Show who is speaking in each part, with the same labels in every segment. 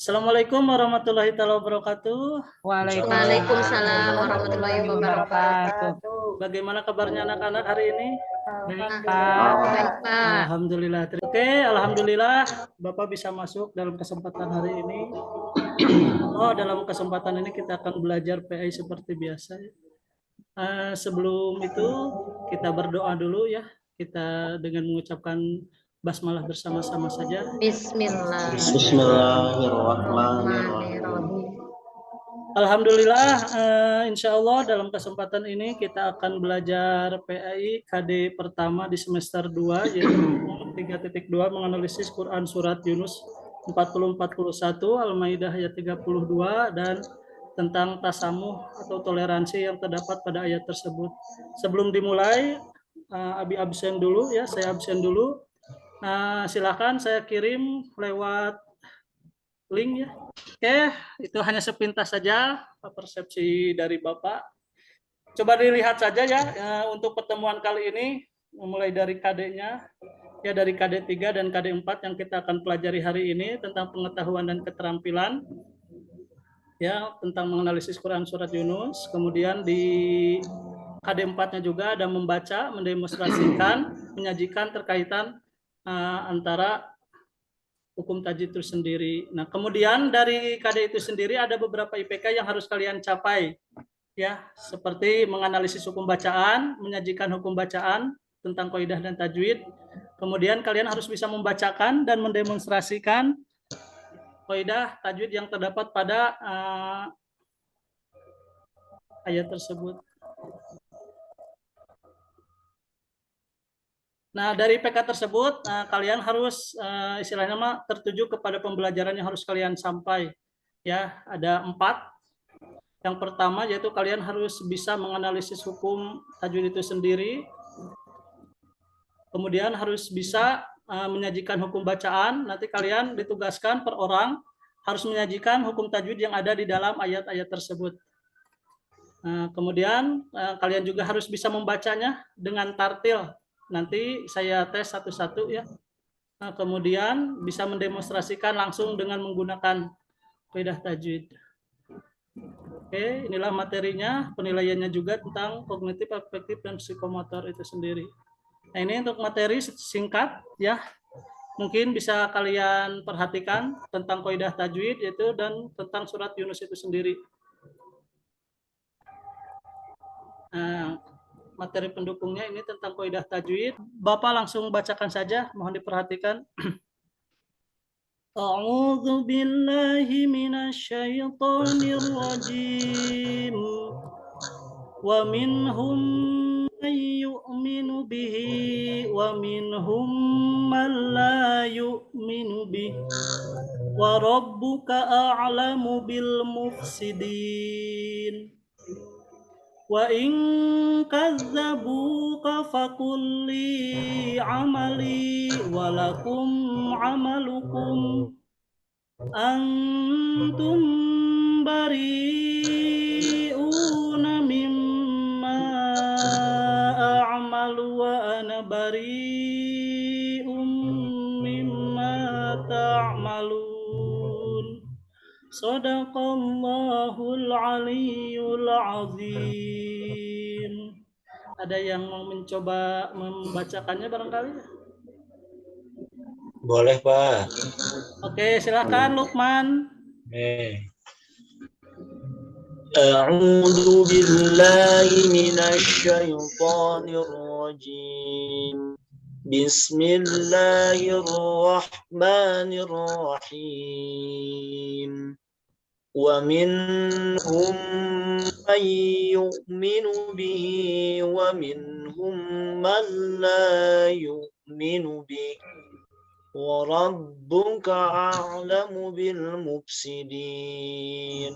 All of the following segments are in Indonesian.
Speaker 1: Assalamualaikum warahmatullahi wabarakatuh.
Speaker 2: Waalaikumsalam warahmatullahi wabarakatuh.
Speaker 1: Bagaimana kabarnya anak-anak hari ini?
Speaker 2: Baik, Pak.
Speaker 1: Alhamdulillah. Oke, alhamdulillah Bapak bisa masuk dalam kesempatan hari ini. Dalam kesempatan ini kita akan belajar PI seperti biasa. Sebelum itu kita berdoa dulu ya. Kita dengan mengucapkan basmalah bersama-sama saja.
Speaker 2: Bismillahirrahmanirrahim.
Speaker 1: Alhamdulillah, insya Allah dalam kesempatan ini kita akan belajar PAI KD pertama di semester 2, yaitu 3.2 menganalisis Quran Surat Yunus 40-41, Al-Maidah ayat 32, dan tentang tasamuh atau toleransi yang terdapat pada ayat tersebut. Sebelum dimulai, Abi absen dulu ya, saya absen dulu. Silakan saya kirim lewat link ya. Oke, itu hanya sepintas saja persepsi dari Bapak. Coba dilihat saja ya, untuk pertemuan kali ini, mulai dari KD-nya, ya dari KD 3 dan KD 4 yang kita akan pelajari hari ini tentang pengetahuan dan keterampilan, ya tentang menganalisis Quran Surat Yunus. Kemudian di KD 4-nya juga ada membaca, mendemonstrasikan, menyajikan terkaitan antara hukum tajwid itu sendiri. Nah, kemudian dari KD itu sendiri ada beberapa IPK yang harus kalian capai. Ya, seperti menganalisis hukum bacaan, menyajikan hukum bacaan tentang kaidah dan tajwid. Kemudian kalian harus bisa membacakan dan mendemonstrasikan kaidah tajwid yang terdapat pada ayat tersebut. Nah, dari PK tersebut, kalian harus istilahnya tertuju kepada pembelajaran yang harus kalian sampai. Ya, ada 4. Yang pertama yaitu kalian harus bisa menganalisis hukum tajwid itu sendiri. Kemudian harus bisa menyajikan hukum bacaan. Nanti kalian ditugaskan per orang harus menyajikan hukum tajwid yang ada di dalam ayat-ayat tersebut. Kemudian kalian juga harus bisa membacanya dengan tartil. Nanti saya tes satu-satu ya. Kemudian bisa mendemonstrasikan langsung dengan menggunakan kaidah tajwid. Oke, inilah materinya, penilaiannya juga tentang kognitif, afektif, dan psikomotor itu sendiri. Nah, ini untuk materi singkat ya. Mungkin bisa kalian perhatikan tentang kaidah tajwid itu dan tentang surat Yunus itu sendiri. Nah, materi pendukungnya ini tentang kaidah tajwid. Bapak langsung bacakan saja, mohon diperhatikan. A'udzu billahi minasyaitonir rajim. Wa minhum man yu'minu bihi wa minhum man la yu'minu bihi. Wa rabbuka a'lamu bil mufsidin. Wa in kazzabuka faqul li amali wa lakum amalukum antum bari'una mimma a'malu wa ana bari'um mimma ta'malun. Shadaqallahul aliyyul azim. Ada yang mau mencoba membacakannya barangkali?
Speaker 3: Boleh, Pak.
Speaker 1: Oke, silakan Lukman.
Speaker 3: A'udzu billahi minasyaitonir rajim. Bismillahirrahmanirrahim. Wa minhum man yu'minu bihi wa minhum man la yu'minu bihi. Wa rabbuka a'lamu bil mufsidin.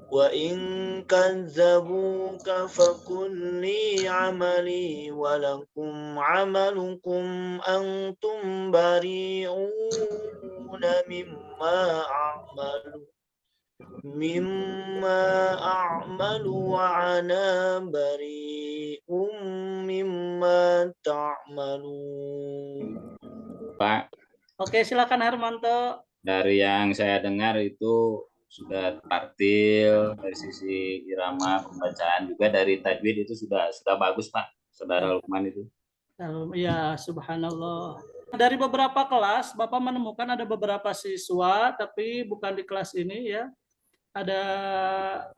Speaker 3: Wa in kadzabuka faqul li 'amali wa lakum 'amalukum antum bari'una mimma a'malu wa ana bari'um mimma ta'malun.
Speaker 2: Pak.
Speaker 1: Oke, silakan Hermanto.
Speaker 4: dari yang saya dengar itu sudah tartil dari sisi irama pembacaan, juga dari tajwid itu sudah bagus Pak, Saudara Lukman itu.
Speaker 1: Ya, subhanallah. Dari beberapa kelas, Bapak menemukan ada beberapa siswa, tapi bukan di kelas ini ya. Ada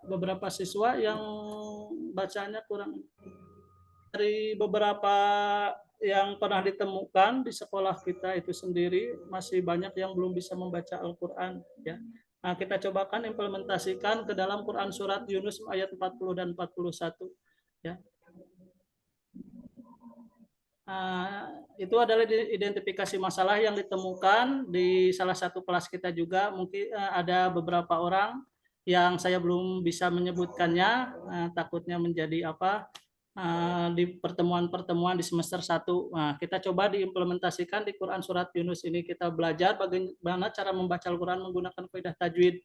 Speaker 1: beberapa siswa yang bacanya kurang. Dari beberapa yang pernah ditemukan di sekolah kita itu sendiri, masih banyak yang belum bisa membaca Al-Quran. Ya. Nah, kita cobakan implementasikan ke dalam Quran Surat Yunus ayat 40 dan 41. Ya. Itu adalah identifikasi masalah yang ditemukan di salah satu kelas kita juga. Mungkin ada beberapa orang yang saya belum bisa menyebutkannya, takutnya menjadi di pertemuan-pertemuan di semester 1. Nah, kita coba diimplementasikan di Quran Surat Yunus ini. Kita belajar bagaimana cara membaca Al-Quran menggunakan kaidah tajwid.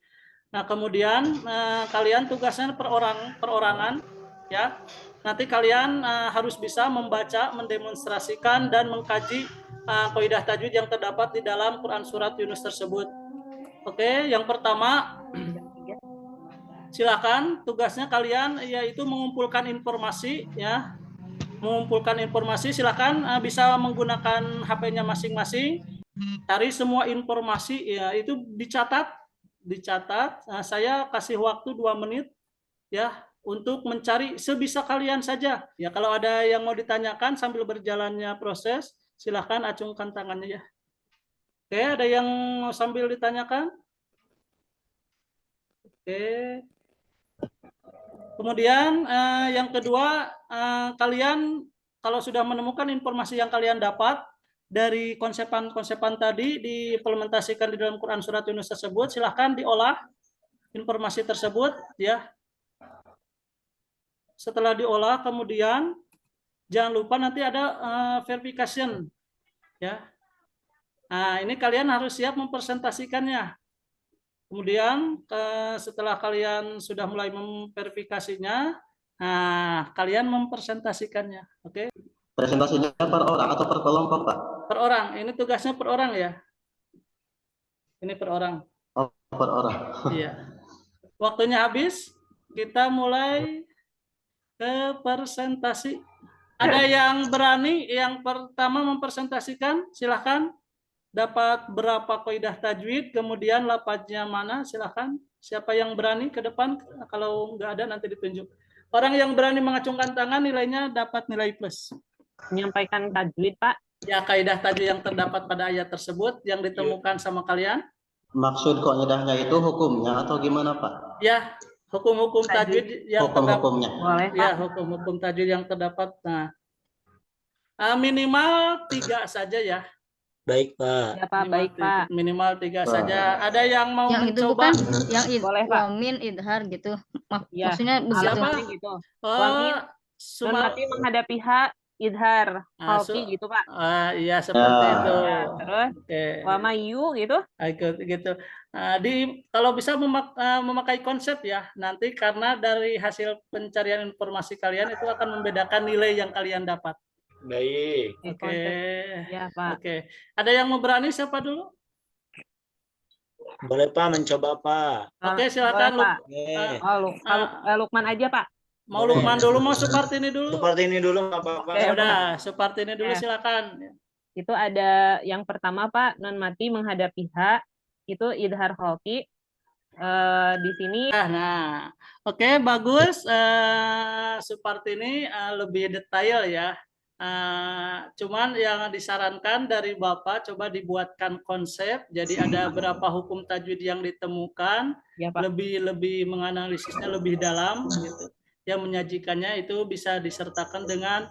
Speaker 1: Nah, kemudian kalian tugasnya perorangan, ya. Nanti kalian harus bisa membaca, mendemonstrasikan, dan mengkaji kaidah tajwid yang terdapat di dalam Quran Surat Yunus tersebut. Oke, yang pertama, silakan tugasnya kalian yaitu mengumpulkan informasi, ya. Mengumpulkan informasi, silakan bisa menggunakan HP-nya masing-masing. Cari semua informasi, ya, itu dicatat. Saya kasih waktu 2 menit, ya, untuk mencari sebisa kalian saja. Ya, kalau ada yang mau ditanyakan sambil berjalannya proses, silahkan acungkan tangannya ya. Oke, ada yang sambil ditanyakan? Oke. Kemudian yang kedua, kalian kalau sudah menemukan informasi yang kalian dapat dari konsepan-konsepan tadi diimplementasikan di dalam Quran Surat Yunus tersebut, silahkan diolah informasi tersebut, ya. Setelah diolah, kemudian jangan lupa nanti ada verification, ya. Nah, ini kalian harus siap mempresentasikannya. Kemudian setelah kalian sudah mulai memverifikasinya, nah kalian mempresentasikannya, oke?
Speaker 5: Presentasinya per orang atau per kelompok, Pak?
Speaker 1: Per orang. Ini tugasnya per orang ya. Ini per orang.
Speaker 5: Oh, per orang.
Speaker 1: Iya. Waktunya habis. Kita mulai ke presentasi. Ada yang berani yang pertama mempresentasikan? Silahkan. Dapat berapa kaidah tajwid, kemudian lafadznya mana? Silahkan. Siapa yang berani ke depan? Kalau nggak ada nanti ditunjuk. Orang yang berani mengacungkan tangan nilainya dapat nilai plus.
Speaker 2: Menyampaikan tajwid, Pak.
Speaker 1: Ya, kaidah tajwid yang terdapat pada ayat tersebut yang ditemukan sama kalian.
Speaker 5: Maksud kaidahnya itu hukumnya atau gimana, Pak?
Speaker 1: Ya, hukum-hukum tajwid yang
Speaker 5: hukum-hukumnya.
Speaker 2: Boleh, Pak.
Speaker 1: Ya, hukum-hukum tajwid yang terdapat. Nah, minimal 3 saja ya.
Speaker 3: Baik, Pak.
Speaker 2: Ya, Pak. Baik, Pak.
Speaker 1: Minimal 3 saja. Ada yang mau
Speaker 6: yang itu
Speaker 1: mencoba?
Speaker 6: bukan yang
Speaker 2: Boleh, Pak.
Speaker 6: wamin idhar gitu.
Speaker 2: Ya.
Speaker 6: Maksudnya begitu.
Speaker 1: Siapa?
Speaker 2: Gitu.
Speaker 1: Oh,
Speaker 2: Wamin, Mati menghadapi idhar, halki gitu, Pak.
Speaker 1: Iya seperti itu.
Speaker 2: Ya, terus
Speaker 1: Oke.
Speaker 2: wamayu gitu.
Speaker 1: Gitu. Kalau bisa memakai konsep ya, nanti karena dari hasil pencarian informasi kalian itu akan membedakan nilai yang kalian dapat.
Speaker 3: Baik.
Speaker 1: Oke.
Speaker 2: Ya, Pak.
Speaker 1: Oke. Ada yang mau berani siapa dulu?
Speaker 3: Boleh, Pak, mencoba, Pak.
Speaker 1: Oke, silakan.
Speaker 2: Boleh, Pak.
Speaker 3: Oke.
Speaker 2: Lukman aja, Pak.
Speaker 1: Mau Lukman dulu, mau Supartini dulu?
Speaker 3: Seperti ini dulu, nggak apa-apa.
Speaker 2: Oke.
Speaker 1: Udah, Supartini dulu
Speaker 2: Ya.
Speaker 1: silakan.
Speaker 2: Itu ada yang pertama, Pak, non mati menghadapi itu idhar halki. Di sini
Speaker 1: Nah, oke, bagus. Supartini lebih detail ya. Cuman yang disarankan dari Bapak coba dibuatkan konsep. Jadi ada berapa hukum tajwid yang ditemukan,
Speaker 2: ya, Pak.
Speaker 1: lebih menganalisisnya lebih dalam gitu. Yang menyajikannya itu bisa disertakan dengan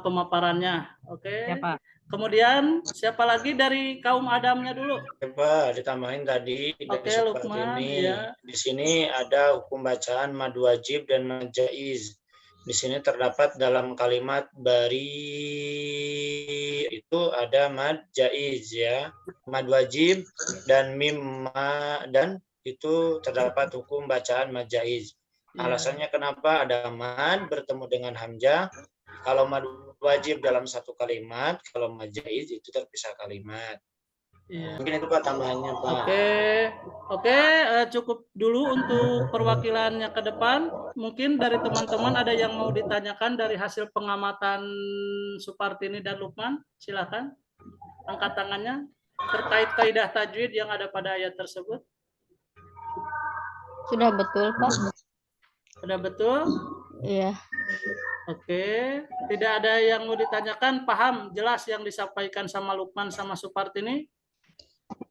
Speaker 1: pemaparannya. Oke.
Speaker 2: Ya, Pak.
Speaker 1: Kemudian siapa lagi dari kaum Adamnya dulu?
Speaker 3: Coba ditambahin tadi dari
Speaker 1: Oke,
Speaker 3: seperti
Speaker 1: Lukman,
Speaker 3: ini.
Speaker 1: ya.
Speaker 3: Di sini ada hukum bacaan mad wajib dan mad jaiz. Di sini terdapat dalam kalimat bari itu ada mad jaiz ya. Mad wajib dan mim dan itu terdapat hukum bacaan mad jaiz. Alasannya kenapa ada mad bertemu dengan hamzah? Kalau mad wajib dalam satu kalimat, kalau mad jaiz itu terpisah kalimat.
Speaker 1: Iya.
Speaker 3: Mungkin itu Pak tambahannya Pak.
Speaker 1: Oke, cukup dulu untuk perwakilannya ke depan. Mungkin dari teman-teman ada yang mau ditanyakan dari hasil pengamatan Supartini dan Lukman. Silakan angkat tangannya terkait kaidah tajwid yang ada pada ayat tersebut.
Speaker 6: Sudah betul, Pak.
Speaker 1: Sudah betul?
Speaker 6: Iya.
Speaker 1: Oke, tidak ada yang mau ditanyakan. Paham jelas yang disampaikan sama Lukman sama Supartini?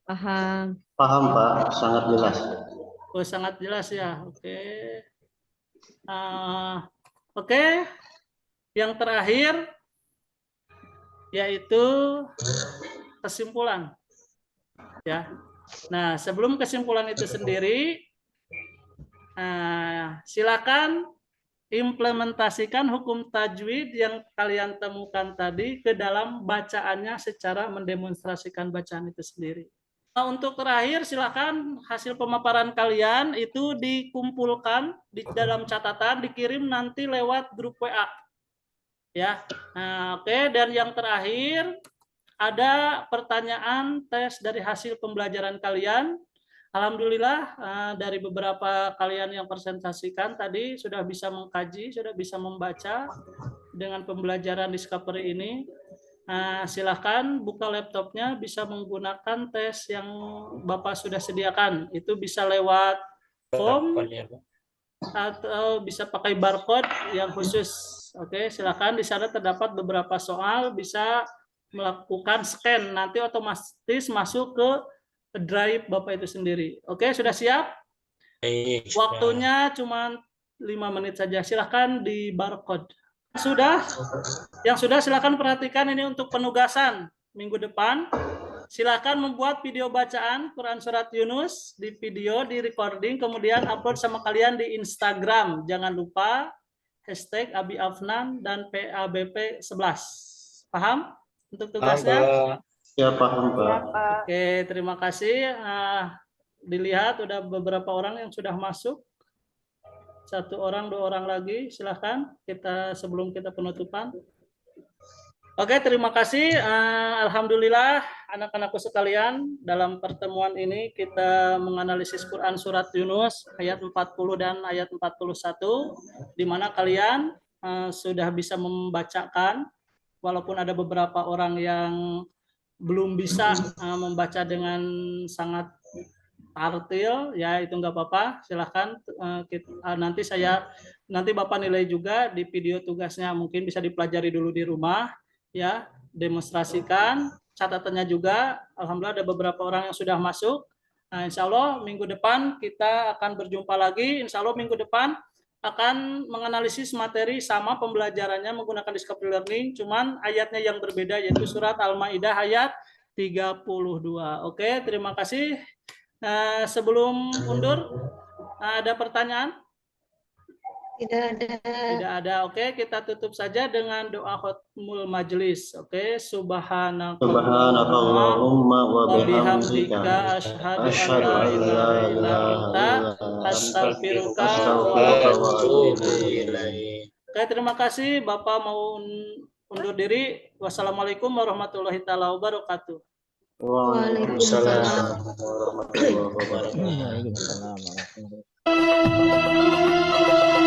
Speaker 6: Paham.
Speaker 5: Paham Pak, sangat jelas.
Speaker 1: Oh, sangat jelas ya. Oke. Oke. Yang terakhir yaitu kesimpulan. Ya. Nah, sebelum kesimpulan itu sendiri, silakan implementasikan hukum tajwid yang kalian temukan tadi ke dalam bacaannya secara mendemonstrasikan bacaan itu sendiri. Nah, untuk terakhir, silakan hasil pemaparan kalian itu dikumpulkan di dalam catatan, dikirim nanti lewat grup WA. Ya, nah, oke. Dan yang terakhir, ada pertanyaan tes dari hasil pembelajaran kalian. Alhamdulillah dari beberapa kalian yang presentasikan tadi sudah bisa mengkaji, sudah bisa membaca dengan pembelajaran Discovery ini. Silakan buka laptopnya, bisa menggunakan tes yang Bapak sudah sediakan. Itu bisa lewat form atau bisa pakai barcode yang khusus. Oke, silakan di sana terdapat beberapa soal, bisa melakukan scan, nanti otomatis masuk ke drive Bapak itu sendiri. Oke, sudah siap? Waktunya cuma 5 menit saja. Silakan di barcode. Yang sudah silakan perhatikan ini untuk penugasan minggu depan. Silakan membuat video bacaan Quran Surat Yunus di video, di recording, kemudian upload sama kalian di Instagram. Jangan lupa hashtag Abi Afnan dan PABP 11. Paham untuk tugasnya?
Speaker 5: Ya, paham Pak.
Speaker 1: Oke, terima kasih. Dilihat udah beberapa orang yang sudah masuk. 1 orang, 2 orang lagi, silahkan kita sebelum kita penutupan. Oke, terima kasih. Alhamdulillah anak-anakku sekalian, dalam pertemuan ini kita menganalisis Quran Surat Yunus ayat 40 dan ayat 41, di mana kalian sudah bisa membacakan, walaupun ada beberapa orang yang belum bisa membaca dengan sangat tartil, ya itu nggak apa-apa, silahkan nanti Bapak nilai juga di video tugasnya, mungkin bisa dipelajari dulu di rumah, ya demonstrasikan, catatannya juga. Alhamdulillah ada beberapa orang yang sudah masuk. Nah, insya Allah minggu depan kita akan berjumpa lagi. Insya Allah minggu depan akan menganalisis materi sama pembelajarannya menggunakan Discovery Learning, cuman ayatnya yang berbeda, yaitu surat Al-Maidah ayat 32. Oke, terima kasih. Sebelum undur, ada pertanyaan?
Speaker 6: Tidak ada.
Speaker 1: Tidak ada. Oke, kita tutup saja dengan doa khutmul majelis. Oke,
Speaker 5: Subhanakallahumma wa bihamdika
Speaker 1: asyhadu
Speaker 5: asyhadu
Speaker 1: an
Speaker 5: an
Speaker 1: la
Speaker 5: la
Speaker 1: ilaha illa
Speaker 5: ilaha
Speaker 1: anta
Speaker 5: illa
Speaker 1: astaghfiruka
Speaker 5: astaghfiruka
Speaker 1: wa
Speaker 5: wa
Speaker 1: atubu
Speaker 5: atubu
Speaker 1: ilaik. Oke, terima kasih. Bapak mau undur diri. Wassalamualaikum warahmatullahi taala wabarakatuh.
Speaker 5: Waalaikumsalam warahmatullahi wabarakatuh.
Speaker 7: Waalaikumsalam warahmatullahi wabarakatuh.